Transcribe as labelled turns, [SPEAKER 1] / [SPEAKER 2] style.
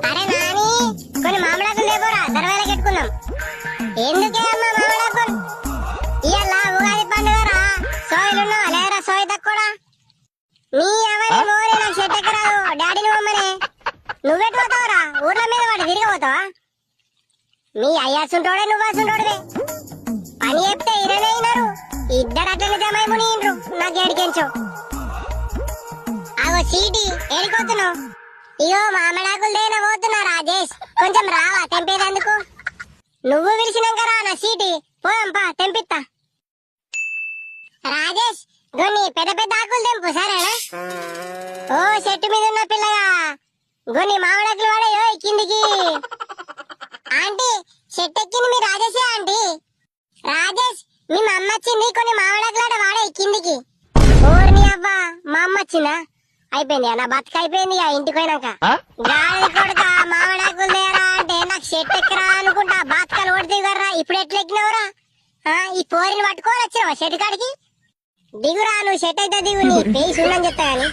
[SPEAKER 1] అరే నాని కొన్ని మామిడాకులు లేపోరా దర్వాజకి పెట్టుకుందాం. ఎందుకే అమ్మా మామిడాకులు? ఇవాళ ఉగాది పండుగరా, సోయిలున్నా లేరా సోయి తక్కువడా? నీ ఎవరి మోరే నాకు చెట్టు ఎక్కరాదు, డాడీని పొమ్మనే. నువ్వెటు పోతావురా? ఊర్ల మీద వాడు తిరిగిపోతావా? మీ అయ్యాసుంటోడే నువ్వాసుంటోడివే. పని చెప్తే ఇరవై అయినారు, ఇద్దరు అట్లనే జమ అయిపోయినరు. నాకు ఏడికెంచో అగో సీటి ఏడిపోతున్నావు? ఇగో మామిడాకులు దేనా పోతున్నా రాజేష్, కొంచెం రావా తెంపేదందుకు? నువ్వు పిలిచినాక రా నా సీటి, పోయంపా తెంపిస్తా. రాజేష్ గొన్ని పెద్ద పెద్ద ఆకులు తెంపు సరేనా? ఓ చెట్టు మీద ఉన్న పిల్లగా గొన్ని మామిడాకులు వాడయో కిందికి. ఆంటీ చెట్టు ఎక్కింది మీ రాజేషే ఆంటీ. రాజేష్ మీ అమ్మ వచ్చింది, కొన్ని మామిడాకులు వాడే కిందికి. ఓర్ని అవ్వా మా అమ్మ వచ్చిందా? అయిపోయింది నా బతుక అయిపోయింది. ఇంటికి పోయినాక గాలి కొడుక మామిడాకులు తేరా అంటే నాకు చెట్టు ఎక్కరా అనుకుంటా బాత్కాలు కొడితే కర్రా. ఇప్పుడు ఎట్లా ఎక్కినవురా? ఈ పోరిని పట్టుకోవాలి వచ్చినావా చెట్టు కాడికి? దిగురా నువ్వు, చెట్టు అయితే దిగు, నీ పేసి ఉందని చెప్తా గాని.